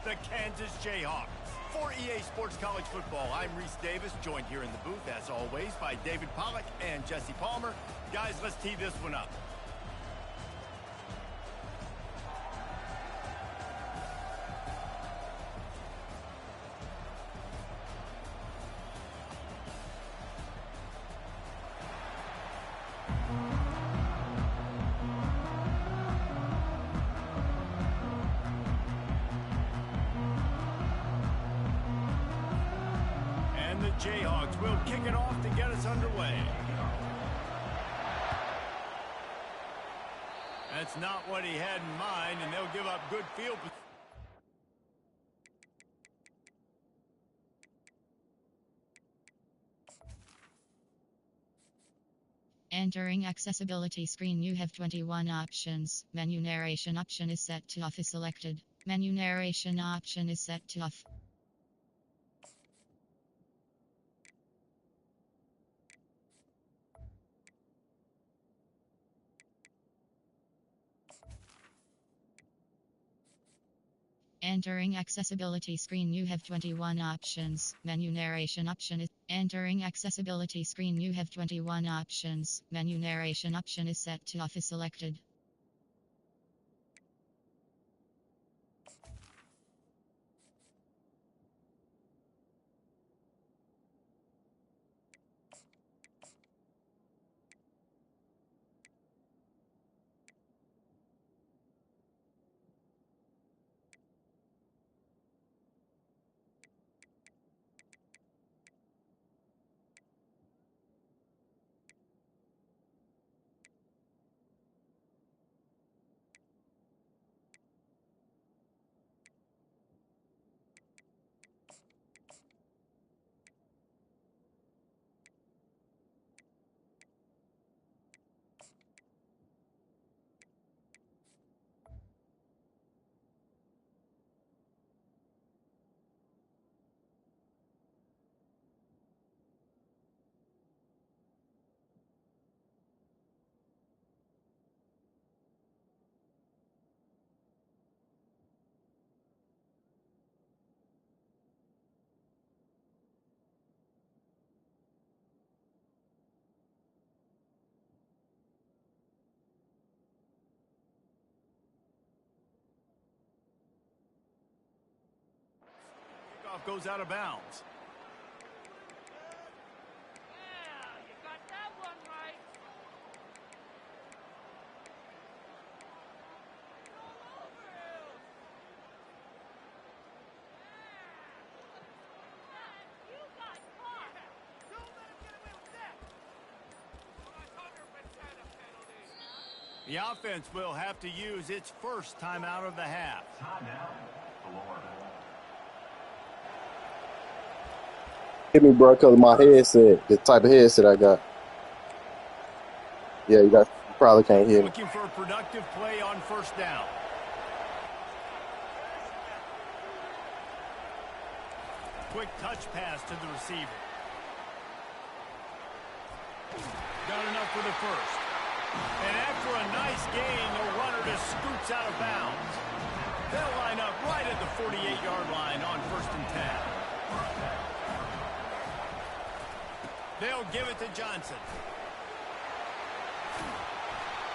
the Kansas Jayhawks. For EA Sports College Football, I'm Reese Davis, joined here in the booth, as always, by David Pollack and Jesse Palmer. Guys, let's tee this one up. Jayhawks will kick it off to get us underway. That's not what he had in mind, and they'll give up good field position. Entering accessibility screen, you have 21 options. Menu narration option is set to off is selected. Menu narration option is set to off. Entering accessibility screen, you have 21 options. Menu narration option is entering accessibility screen, you have 21 options. Menu narration option is set to off is selected. Kickoff goes out of bounds. Yeah, you got that one right. All over him. Yeah. You got caught. Don't let him get away with that. 100% a penalty. The offense will have to use its first timeout of the half. Timeout, Florida. Hit me, bro, because of my headset, the type of headset I got. Yeah, you probably can't hear me. Looking for a productive play on first down. Quick touch pass to the receiver. Got enough for the first. And after a nice gain, the runner just scoots out of bounds. They'll line up right at the 48-yard line on 1st and 10. They'll give it to Johnson.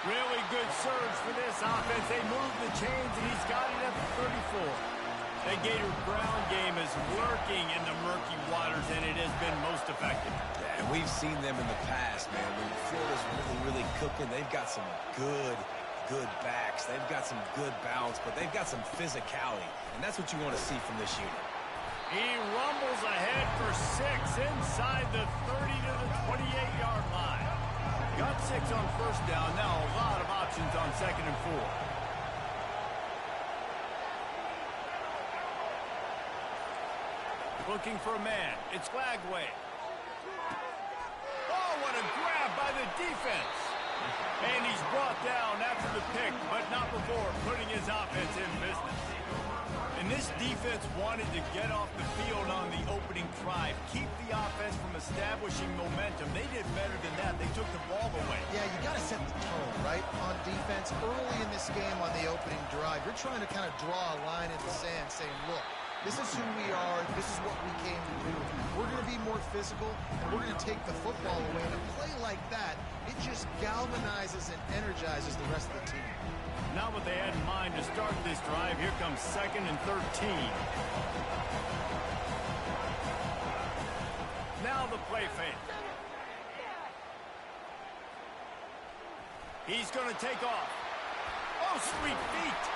Really good surge for this offense. They move the chains, and he's got it at the 34. That Gator ground game is lurking in the murky waters, and it has been most effective. Yeah, and we've seen them in the past, man. When Florida's really cooking, they've got some good backs. They've got some good balance, but they've got some physicality, and that's what you want to see from this unit. He rumbles ahead for 6 inside the 30 to the 28-yard line. Got 6 on first down. Now a lot of options on 2nd and 4. Looking for a man. It's Glagway. Oh, what a grab by the defense. And he's brought down after the pick, but not before putting his offense in business. And this defense wanted to get off the field on the opening drive, keep the offense from establishing momentum. They did better than that. They took the ball away. Yeah, you got to set the tone, right, on defense. Early in this game on the opening drive, you're trying to kind of draw a line in the sand saying, look, This is who we are. This is what we came to do. We're going to be more physical, and we're going to take the football away. And a play like that, it just galvanizes and energizes the rest of the team. Not what they had in mind to start this drive. Here comes 2nd and 13. Now the play fake. He's going to take off. Oh, sweet feet.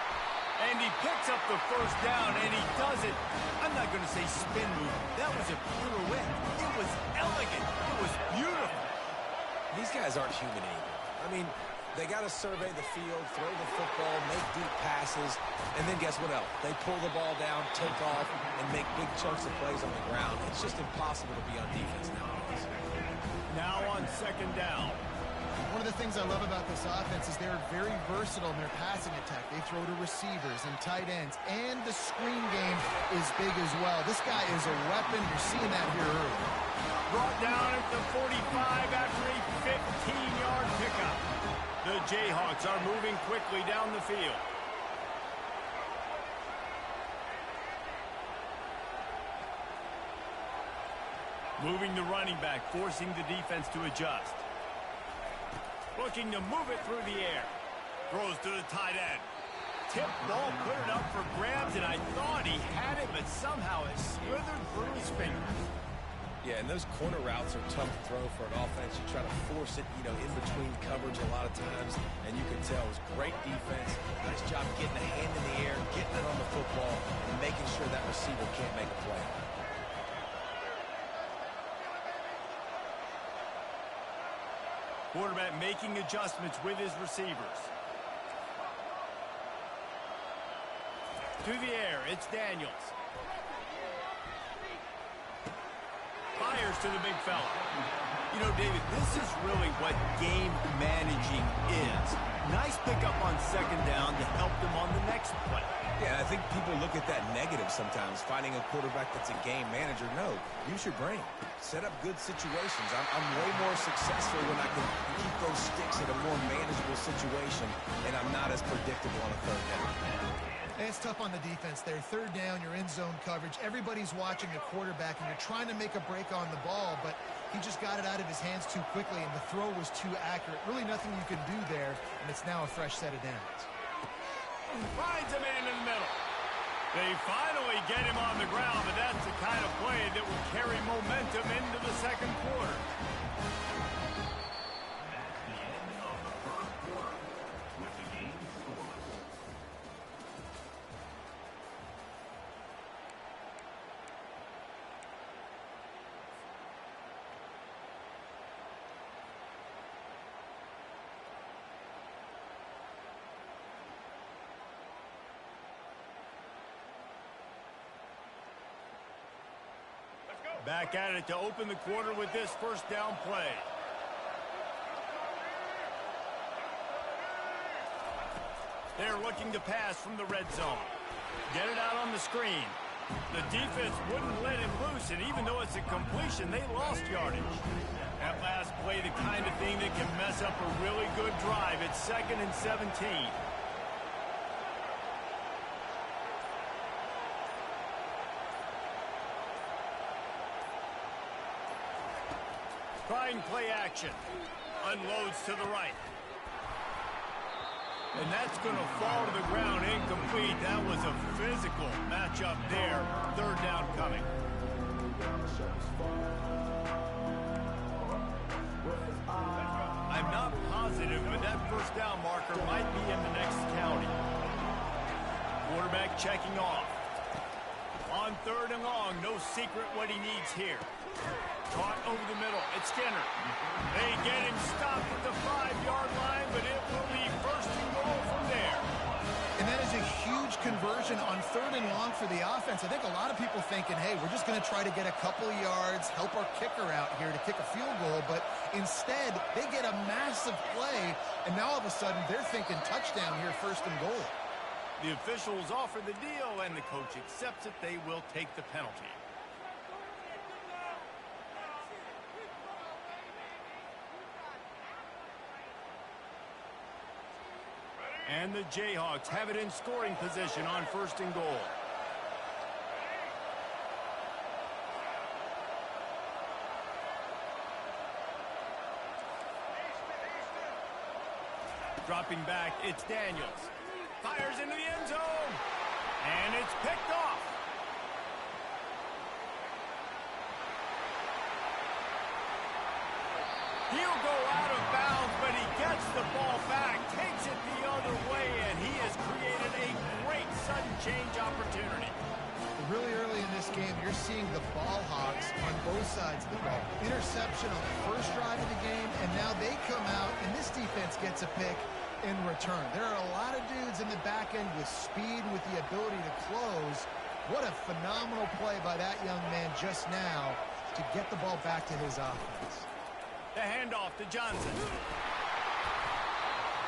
And he picks up the first down, and he does it. I'm not going to say spin move. That was a pirouette. It was elegant. It was beautiful. These guys aren't human anymore. I mean, they got to survey the field, throw the football, make deep passes, and then guess what else? They pull the ball down, take off, and make big chunks of plays on the ground. It's just impossible to be on defense nowadays. Now on 2nd down. One of the things I love about this offense is they're very versatile in their passing attack. They throw to receivers and tight ends, and the screen game is big as well. This guy is a weapon. You're seeing that here early. Brought down at the 45 after a 15-yard pickup. The Jayhawks are moving quickly down the field. Moving the running back, forcing the defense to adjust. Looking to move it through the air. Throws to the tight end. Tip ball, put it up for grabs, and I thought he had it, but somehow it slithered through his fingers. Yeah, and those corner routes are tough to throw for an offense. You try to force it, in between coverage a lot of times, and you can tell it was great defense. Nice job getting a hand in the air, getting it on the football, and making sure that receiver can't make a play. Quarterback making adjustments with his receivers. To the air, it's Daniels. Fires to the big fella. David, this is really what game managing is. Nice pickup on 2nd down to help them on the next play. Yeah, I think people look at that negative sometimes, finding a quarterback that's a game manager. No, use your brain. Set up good situations. I'm way more successful when I can keep those sticks in a more manageable situation, and I'm not as predictable on a 3rd down. And it's tough on the defense there. 3rd down, you're in zone coverage. Everybody's watching the quarterback, and you're trying to make a break on the ball, but he just got it out of his hands too quickly, and the throw was too accurate. Really nothing you can do there, and it's now a fresh set of downs. Finds a man in the middle. They finally get him on the ground, but that's the kind of play that will carry momentum into the 2nd quarter. That's the end of the 1st quarter with the game score. Back at it to open the quarter with this 1st down play. They're looking to pass from the red zone. Get it out on the screen. The defense wouldn't let him loose, and even though it's a completion, they lost yardage. That last play, the kind of thing that can mess up a really good drive. It's 2nd and 17. Trying play action. Unloads to the right. And that's going to fall to the ground incomplete. That was a physical matchup there. 3rd down coming. I'm not positive, but that 1st down marker might be in the next county. Quarterback checking off. On 3rd and long, no secret what he needs here. Caught over the middle. It's Skinner. They get him stopped at the 5-yard line, but it will be 1st and goal from there. And that is a huge conversion on 3rd and long for the offense. I think a lot of people thinking, hey, we're just going to try to get a couple yards, help our kicker out here to kick a field goal. But instead, they get a massive play, and now all of a sudden they're thinking touchdown here, 1st and goal. The officials offer the deal, and the coach accepts it. They will take the penalty. And the Jayhawks have it in scoring position on 1st and goal. Dropping back, it's Daniels. Fires into the end zone. And it's picked off. He'll go out of bounds, but he gets the ball back, takes it the other way, and he has created a great sudden change opportunity. Really early in this game, you're seeing the ball hawks on both sides of the ball. Interception on the first drive of the game, and now they come out, and this defense gets a pick in return. There are a lot of dudes in the back end with speed, with the ability to close. What a phenomenal play by that young man just now to get the ball back to his offense. The handoff to Johnson.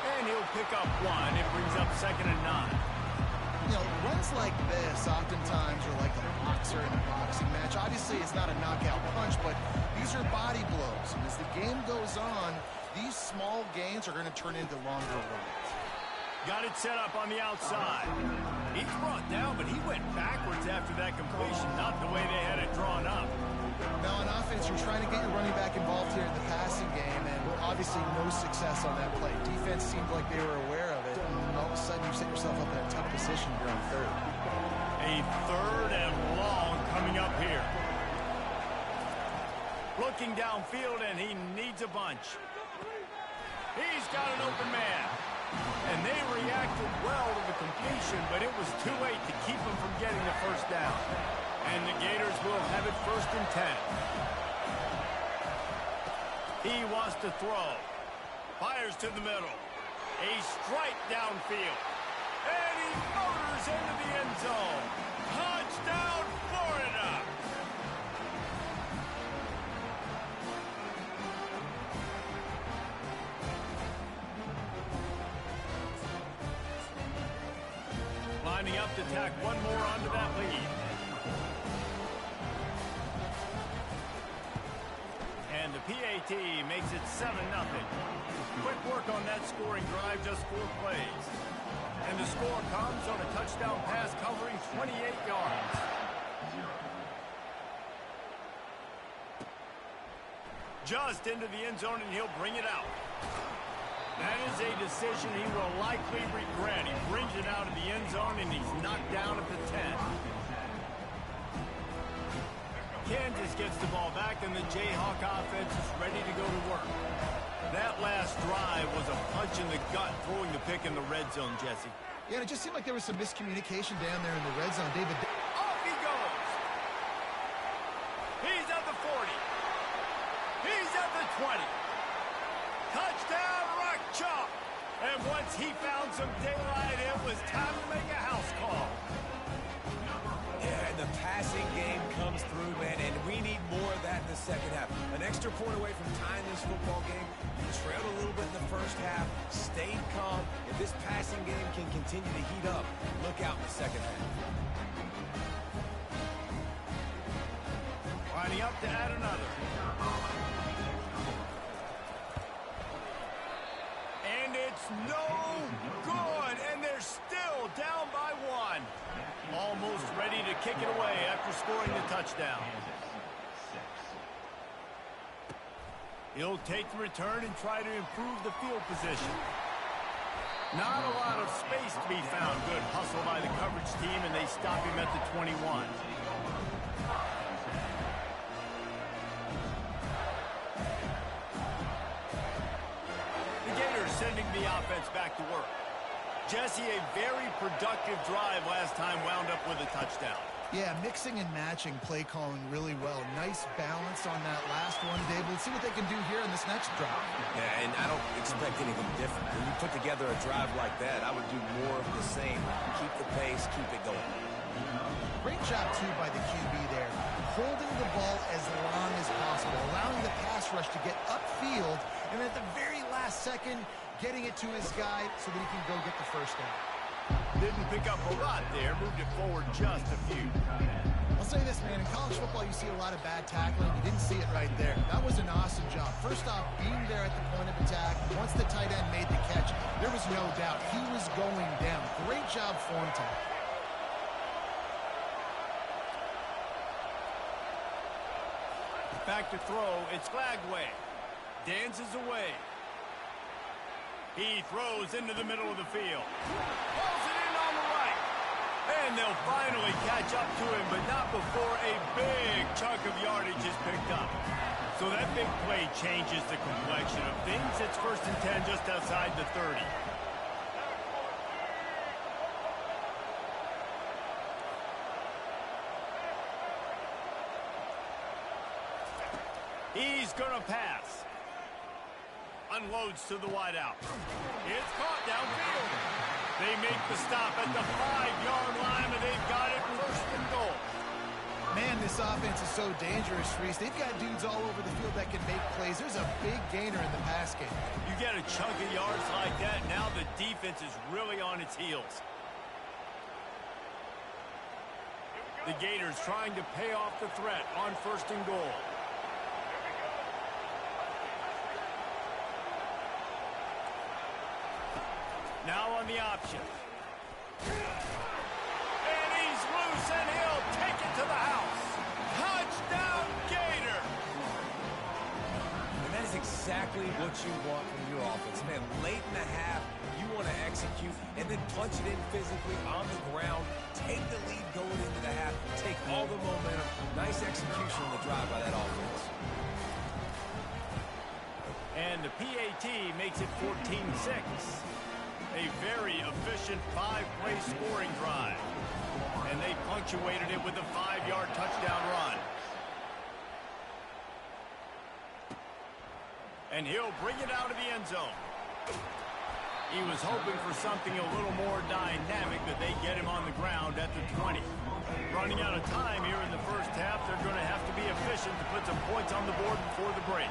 And he'll pick up one. It brings up 2nd and 9. You know, runs like this oftentimes are like a boxer in a boxing match. Obviously, it's not a knockout punch, but these are body blows. And as the game goes on, these small gains are going to turn into longer runs. Got it set up on the outside. He's brought down, but he went backwards after that completion, not the way they had it drawn up. Now, on offense, you're trying to get your running back involved here in the passing game, and obviously no success on that play. Defense seemed like they were aware of it, and all of a sudden you set yourself up in a tough position here on third. A 3rd and long coming up here. Looking downfield, and he needs a bunch. He's got an open man. And they reacted well to the completion, but it was too late to keep him from getting the first down. And the Gators will have it 1st and 10. He wants to throw. Fires to the middle. A strike downfield. And he motors into the end zone. Touchdown, Florida! Lining up to tack one more onto that lead. And the PAT makes it 7-0. Quick work on that scoring drive, just 4 plays. And the score comes on a touchdown pass covering 28 yards. Just into the end zone, and he'll bring it out. That is a decision he will likely regret. He brings it out of the end zone, and he's knocked down at the 10. Kansas gets the ball back, and the Jayhawk offense is ready to go to work. That last drive was a punch in the gut, throwing the pick in the red zone, Jesse. Yeah, it just seemed like there was some miscommunication down there in the red zone. David. Off he goes. He's at the 40. He's at the 20. Touchdown, Rock Chalk. And once he found some daylight, it was time to make a house call. Yeah, and the passing game comes through, man, and we need more of that in the second half. An extra point away from tying this football game. You trailed a little bit in the first half, stayed calm. If this passing game can continue to heat up, look out in the second half. Lining up to add another. And it's no good, and they're still down by 1. Almost ready to kick it away after scoring the touchdown. He'll take the return and try to improve the field position. Not a lot of space to be found. Good hustle by the coverage team, and they stop him at the 21. The Gators sending the offense back to work. Jesse, a very productive drive last time, wound up with a touchdown. Yeah, mixing and matching play calling really well. Nice balance on that last one, Dave. Let's see what they can do here in this next drive. Yeah, and I don't expect anything different. When you put together a drive like that, I would do more of the same. Keep the pace, keep it going. Great job, too, by the QB there. Holding the ball as long as possible, allowing the pass rush to get upfield, and at the very last second, getting it to his guy so that he can go get the first down. Didn't pick up a lot there, moved it forward just a few. I'll say this, man, in college football you see a lot of bad tackling. You didn't see it right there. That was an awesome job. First off, being there at the point of attack. Once the tight end made the catch, there was no doubt he was going down. Great job for him to. Back to throw, it's Glagway. Dances away. He throws into the middle of the field. Pulls it in on the right. And they'll finally catch up to him, but not before a big chunk of yardage is picked up. So that big play changes the complexion of things. It's 1st and 10 just outside the 30. He's going to pass. Unloads to the wideout. It's caught downfield. They make the stop at the 5-yard line, and they've got it 1st and goal. Man, this offense is so dangerous, Reese. They've got dudes all over the field that can make plays. There's a big gainer in the pass game. You get a chunk of yards like that, now the defense is really on its heels. The Gators trying to pay off the threat on 1st and goal. Now on the option. And he's loose, and he'll take it to the house. Touchdown, Gator! And that is exactly what you want from your offense. Man, late in the half, you want to execute and then punch it in physically on the ground, take the lead going into the half, take all the momentum. Nice execution on the drive by that offense. And the PAT makes it 14-6. A very efficient 5-play scoring drive. And they punctuated it with a 5-yard touchdown run. And he'll bring it out of the end zone. He was hoping for something a little more dynamic, but they get him on the ground at the 20. Running out of time here in the 1st half, they're going to have to be efficient to put some points on the board before the break.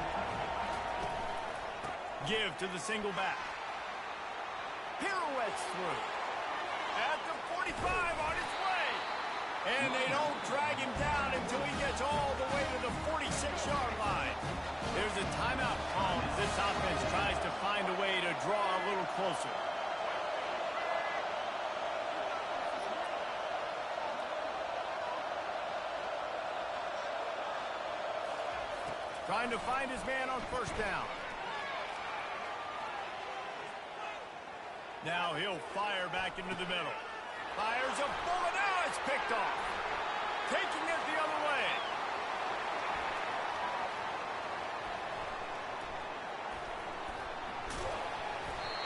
Give to the single back. Pirouettes through. At the 45 on his way. And they don't drag him down until he gets all the way to the 46-yard line. There's a timeout called as this offense tries to find a way to draw a little closer. Trying to find his man on 1st down. Now he'll fire back into the middle. Fires a bullet. Now it's picked off. Taking it the other way.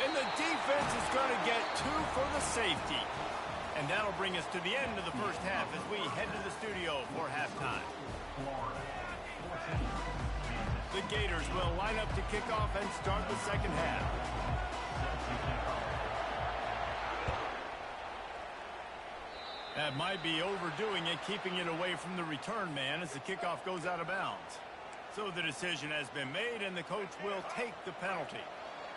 And the defense is going to get 2 for the safety. And that'll bring us to the end of the 1st half as we head to the studio for halftime. The Gators will line up to kick off and start the 2nd half. That might be overdoing it, keeping it away from the return man as the kickoff goes out of bounds. So the decision has been made, and the coach will take the penalty.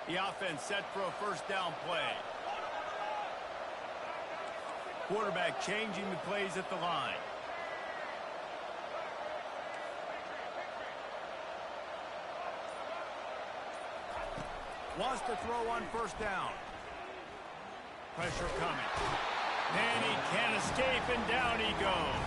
The offense set for a 1st down play. Quarterback changing the plays at the line. Wants to throw on 1st down. Pressure coming. And he can't escape, and down he goes.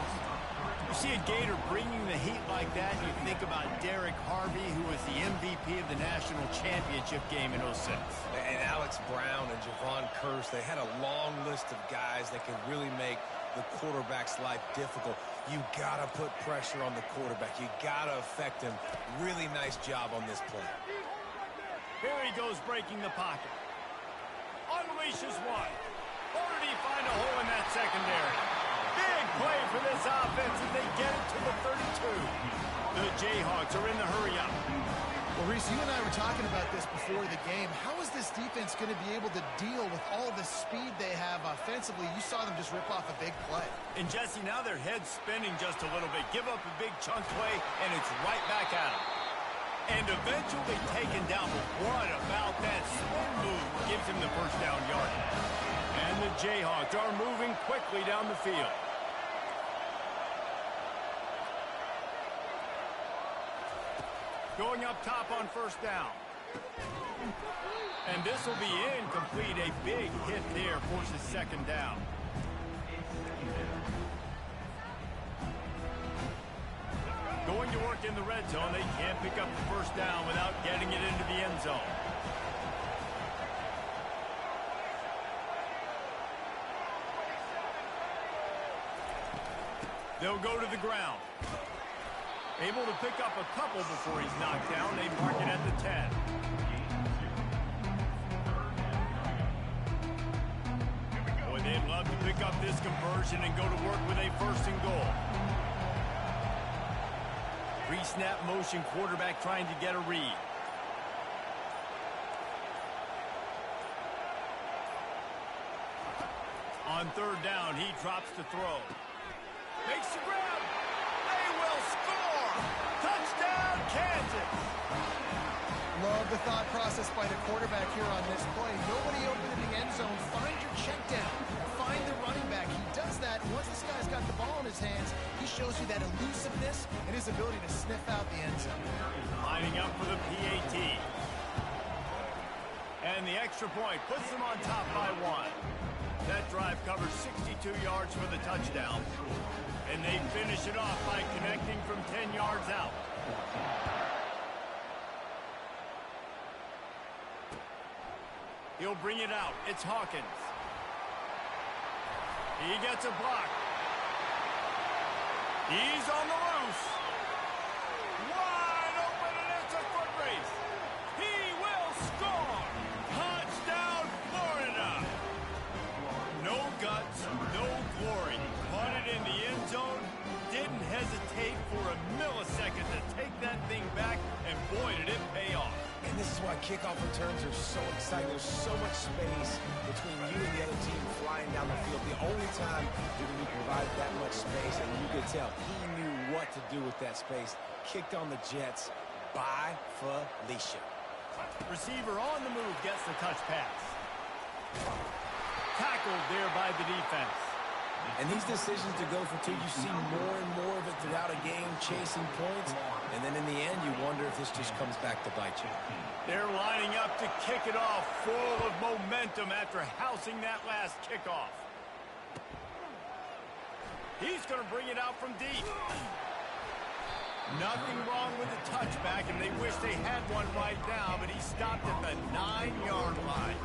You see a Gator bringing the heat like that, and you think about Derek Harvey, who was the MVP of the national championship game in 06. And Alex Brown and Javon Curse, they had a long list of guys that can really make the quarterback's life difficult. You got to put pressure on the quarterback. You got to affect him. Really nice job on this play. Here he goes breaking the pocket. Unleashes one. Or did he find a hole in that secondary? Big play for this offense as they get it to the 32. The Jayhawks are in the hurry-up. Well, Reese, you and I were talking about this before the game. How is this defense going to be able to deal with all the speed they have offensively? You saw them just rip off a big play. And, Jesse, now their head's spinning just a little bit. Give up a big chunk play, and it's right back at them. And eventually taken down. But what about that spin move gives him the 1st down yardage? And the Jayhawks are moving quickly down the field. Going up top on 1st down. And this will be incomplete. A big hit there forces 2nd down. Going to work in the red zone. They can't pick up the 1st down without getting it into the end zone. They'll go to the ground. Able to pick up a couple before he's knocked down. They mark it at the 10. Boy, they'd love to pick up this conversion and go to work with a 1st and goal. Pre-snap motion, quarterback trying to get a read. On 3rd down, he drops to throw. Makes the grab. They will score. Touchdown, Kansas. Love the thought process by the quarterback here on this play. Nobody open in the end zone. Find your check down. Find the running back. He does that. Once this guy's got the ball in his hands, he shows you that elusiveness and his ability to sniff out the end zone. Lining up for the PAT. And the extra point puts them on top by 1. That drive covers 62 yards for the touchdown. And they finish it off by connecting from 10 yards out. He'll bring it out. It's Hawkins. He gets a block. He's on the loose. Wide open, and it's a foot race. He will score. Touchdown, Florida. No guts, no glory. Caught it in the end zone. Didn't hesitate for a millisecond to take that thing back, and boy, did it pay off. And this is why kickoff returns are so exciting. There's so much space between you and the other team flying down the field. The only time we provided that much space, and you could tell he knew what to do with that space. Kicked on the Jets by Felicia. Receiver on the move gets the touch pass. Tackled there by the defense. And these decisions to go for 2, you see more and more of it throughout a game, chasing points. And then in the end, you wonder if this just comes back to bite you. They're lining up to kick it off, full of momentum after housing that last kickoff. He's going to bring it out from deep. Nothing wrong with the touchback, and they wish they had one right now, but he stopped at the 9-yard line.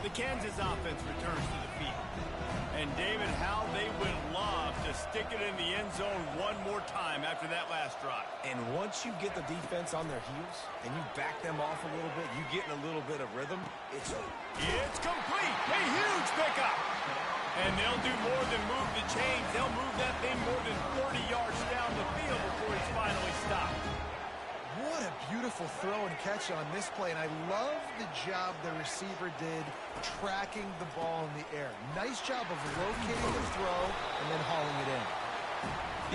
The Kansas offense returns to the field. And David, how they would love to stick it in the end zone one more time after that last drive. And once you get the defense on their heels and you back them off a little bit, you get in a little bit of rhythm, it's complete. A huge pickup. And they'll do more than move the chains. They'll move that thing more than 30 yards down the field before it's finally stopped. What a beautiful throw and catch on this play, and I love the job the receiver did tracking the ball in the air. Nice job of locating the throw and then hauling it in.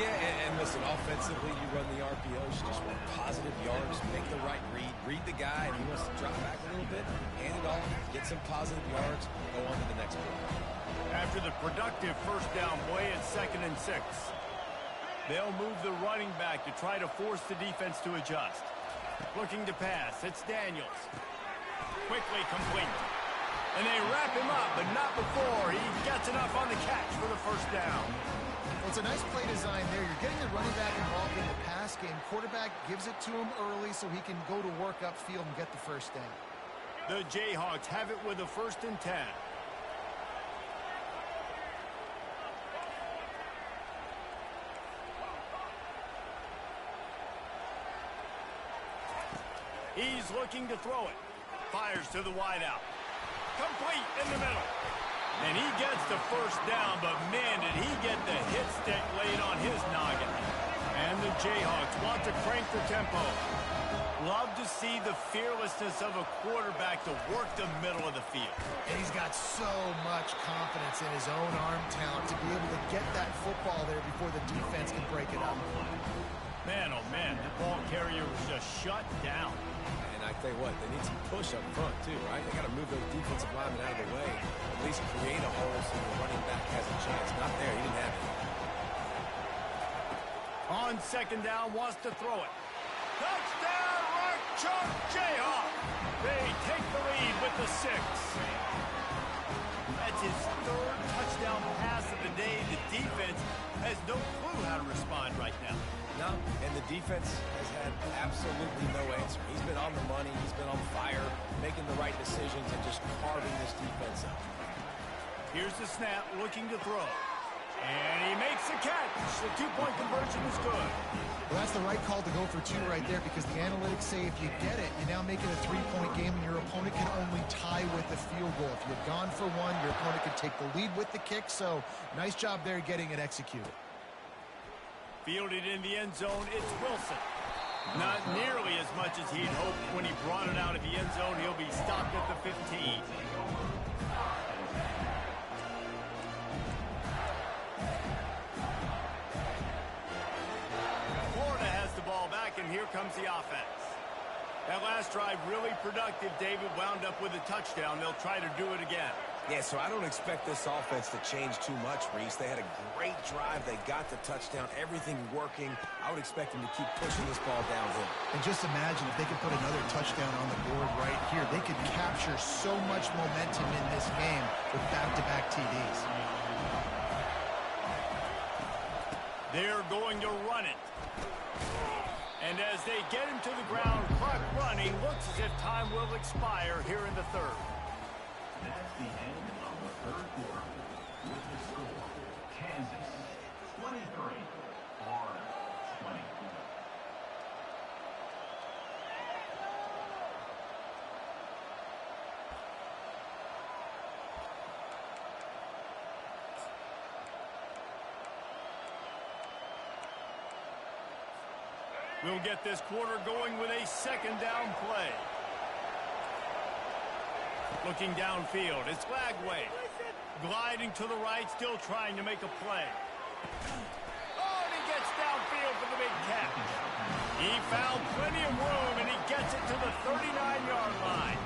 Yeah, and listen, offensively, you run the RPOs, you just want positive yards, make the right read the guy, and he wants to drop back a little bit, hand it off, get some positive yards, go on to the next play. After the productive 1st down play, it's 2nd and 6. They'll move the running back to try to force the defense to adjust. Looking to pass, it's Daniels. Quickly complete. And they wrap him up, but not before he gets enough on the catch for the 1st down. Well, it's a nice play design there. You're getting the running back involved in the pass game. Quarterback gives it to him early so he can go to work upfield and get the 1st down. The Jayhawks have it with a 1st and 10. He's looking to throw it. Fires to the wideout. Complete in the middle. And he gets the 1st down, but man, did he get the hit stick laid on his noggin. And the Jayhawks want to crank the tempo. Love to see the fearlessness of a quarterback to work the middle of the field. And he's got so much confidence in his own arm talent to be able to get that football there before the defense can break it up. Man, oh man, the ball carrier was just shut down. And I tell you what, they need some push up front too, right? They got to move those defensive linemen out of the way, at least create a hole so the running back has a chance. Not there, he didn't have it. On 2nd down, wants to throw it. Touchdown, right chunk, Jayhawk. They take the lead with the 6. That's his 3rd touchdown pass of the day. The defense has no clue how to respond right now. No, and the defense has had absolutely no answer. He's been on the money, he's been on fire, making the right decisions and just carving this defense up. Here's the snap, looking to throw. And he makes the catch. The two-point conversion is good. Well, that's the right call to go for two right there because the analytics say if you get it, you now make it a three-point game and your opponent can only tie with a field goal. If you've gone for one, your opponent can take the lead with the kick. So nice job there getting it executed. Fielded in the end zone, it's Wilson. Not nearly as much as he'd hoped when he brought it out of the end zone. He'll be stopped at the 15. Florida has the ball back, and here comes the offense. That last drive really productive. David wound up with a touchdown. They'll try to do it again. Yeah, so I don't expect this offense to change too much, Reese. They had a great drive. They got the touchdown. Everything working. I would expect them to keep pushing this ball downhill. And just imagine if they could put another touchdown on the board right here. They could capture so much momentum in this game with back-to-back TDs. They're going to run it. And as they get him to the ground, clock running, looks as if time will expire here in the third. That's the end of the third quarter. With the score, Kansas 23, Florida 24. We'll get this quarter going with a second down play. Looking downfield, it's Lagway. Gliding to the right, still trying to make a play. Oh, and he gets downfield for the big catch. He found plenty of room, and he gets it to the 39-yard line.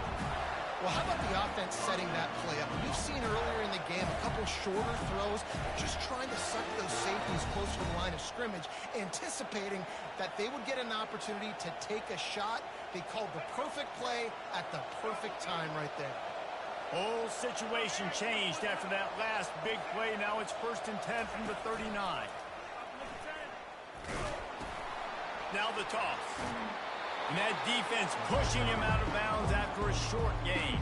Well, how about the offense setting that play up? We've seen earlier in the game a couple shorter throws, just trying to suck those safeties closer to the line of scrimmage, anticipating that they would get an opportunity to take a shot. They called the perfect play at the perfect time right there. Whole situation changed after that last big play. Now it's 1st and 10 from the 39. Now the toss. And that defense pushing him out of bounds after a short gain.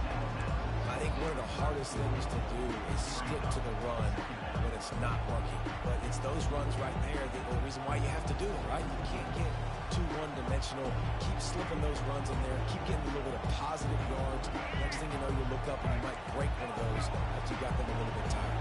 I think one of the hardest things to do is stick to the run when it's not working. But it's those runs right there that are the reason why you have to do it, right? You can't get too one-dimensional. Keep slipping those runs in there. Keep getting a little bit of positive yards. Next thing you know, you look up and you might break one of those after you got them a little bit tired.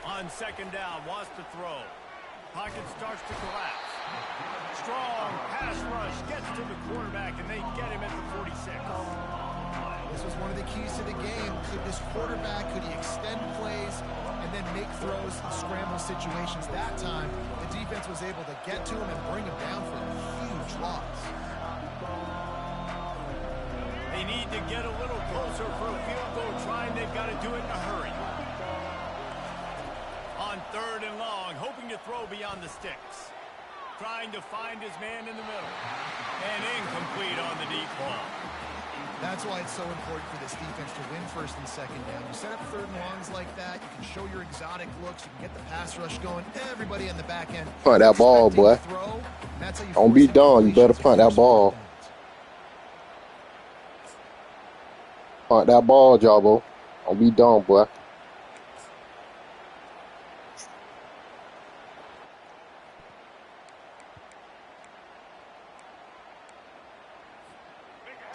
On second down, wants to throw. Pocket starts to collapse. Strong pass rush gets to the quarterback, and they get him at the 46. This was one of the keys to the game. Could this quarterback, could he extend plays and then make throws in scramble situations? That time, the defense was able to get to him and bring him down for a huge loss. They need to get a little closer for a field goal try, and they've got to do it in a hurry. On 3rd and long, hoping to throw beyond the sticks. Trying to find his man in the middle. And incomplete on the deep ball. That's why it's so important for this defense to win 1st and 2nd down. You set up 3rd and longs like that, you can show your exotic looks, you can get the pass rush going, everybody on the back end. Punt that ball, boy. Don't be dumb. You better punt that ball. Punt that ball, Jarbo. Don't be dumb, boy.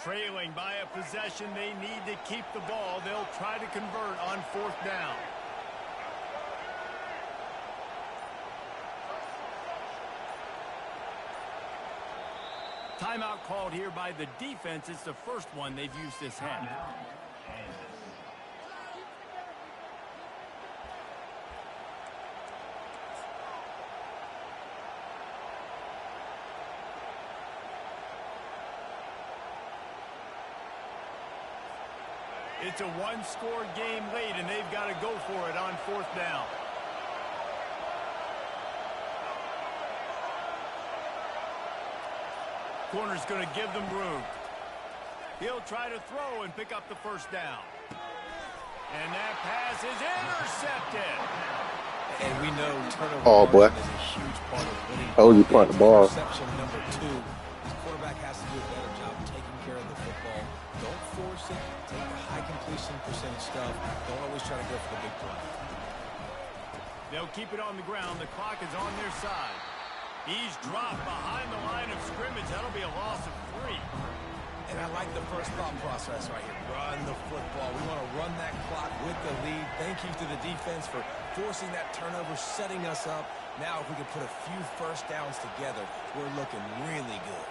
Trailing by a possession, they need to keep the ball. They'll try to convert on 4th down. Timeout called here by the defense. It's the first one they've used this half. It's a one-score game late, and they've got to go for it on 4th down. Corner's going to give them room. He'll try to throw and pick up the 1st down. And that pass is intercepted. And we know turnover Oh, boy. is a huge part of winning. Oh, you punt the ball. Interception number 2 stuff. Don't always try to go for the big play. They'll keep it on the ground. The clock is on their side. He's dropped behind the line of scrimmage. That'll be a loss of 3. And I like the first thought process right here. Run the football. We want to run that clock with the lead. Thank you to the defense for forcing that turnover, setting us up. Now, if we can put a few first downs together, we're looking really good.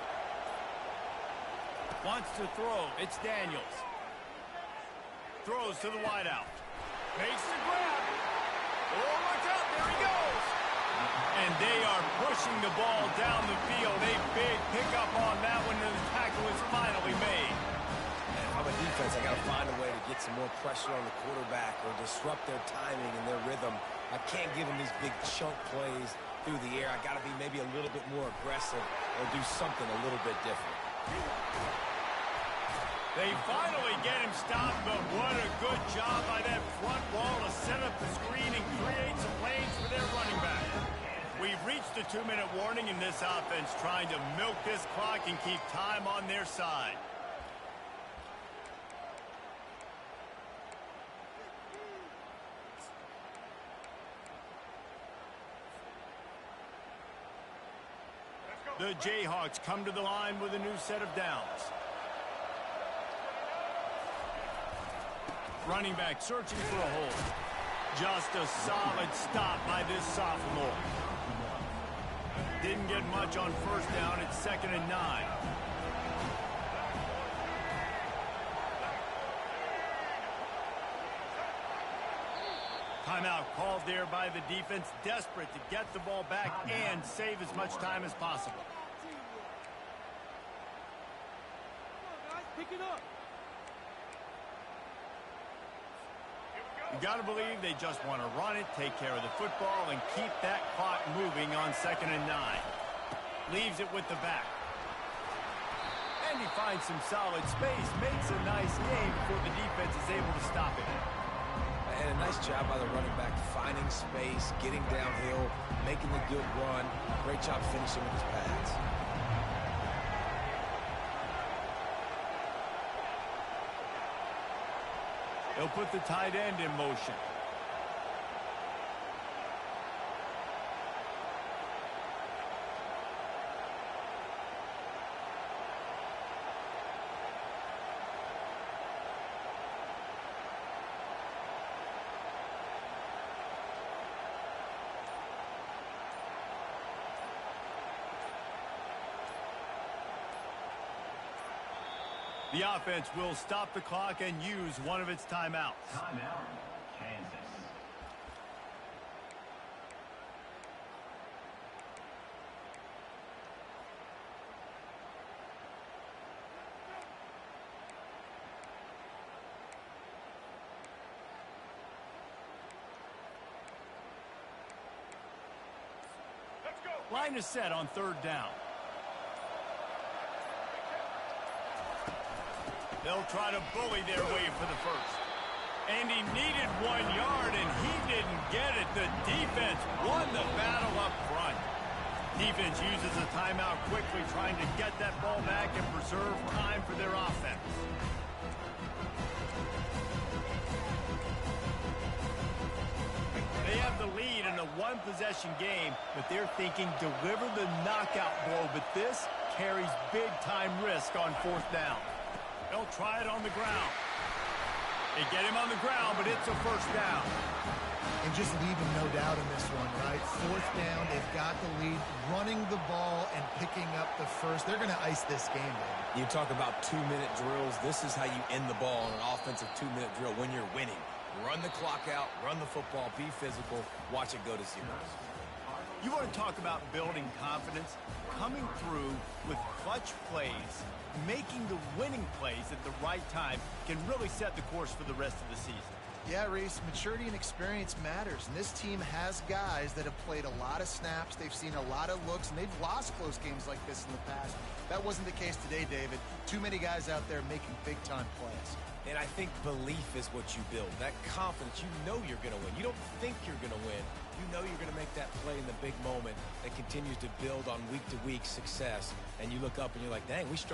Wants to throw. It's Daniels. Throws to the wideout. Makes the grab. Oh, watch out. There he goes. And they are pushing the ball down the field. A big pickup on that one, and the tackle is finally made. And if I'm a defense, I got to find a way to get some more pressure on the quarterback or disrupt their timing and their rhythm. I can't give them these big chunk plays through the air. I got to be maybe a little bit more aggressive or do something a little bit different. They finally get him stopped, but what a good job by that front wall to set up the screen and create some lanes for their running back. We've reached the 2-minute warning in this offense, trying to milk this clock and keep time on their side. The Jayhawks come to the line with a new set of downs. Running back searching for a hole. Just a solid stop by this sophomore. Didn't get much on first down. It's 2nd and 9. Timeout called there by the defense, desperate to get the ball back and save as much time as possible. Pick it up. You got to believe they just want to run it, take care of the football, and keep that clock moving on 2nd and 9. Leaves it with the back. And he finds some solid space, makes a nice game before the defense is able to stop it. And a nice job by the running back, finding space, getting downhill, making the good run. Great job finishing with his pads. He'll put the tight end in motion. The offense will stop the clock and use one of its timeouts. Timeout, Kansas. Line is set on 3rd down. They'll try to bully their way for the first. And he needed 1 yard, and he didn't get it. The defense won the battle up front. Defense uses a timeout quickly, trying to get that ball back and preserve time for their offense. They have the lead in a one-possession game, but they're thinking deliver the knockout blow, but this carries big-time risk on 4th down. They'll try it on the ground. They get him on the ground, but it's a first down. And just leave him no doubt in this one, right? 4th down, they've got the lead, running the ball and picking up the first. They're going to ice this game, baby. You talk about 2-minute drills. This is how you end the ball on an offensive 2-minute drill when you're winning. Run the clock out, run the football, be physical, watch it go to zeros. You want to talk about building confidence? Coming through with clutch plays, making the winning plays at the right time can really set the course for the rest of the season. Yeah, Reese, maturity and experience matters, and this team has guys that have played a lot of snaps, they've seen a lot of looks, and they've lost close games like this in the past. That wasn't the case today, David. Too many guys out there making big-time plays. And I think belief is what you build. That confidence, you know you're going to win. You don't think you're going to win. You know you're going to make that play in the big moment that continues to build on week-to-week success. And you look up and you're like, dang, we struggled.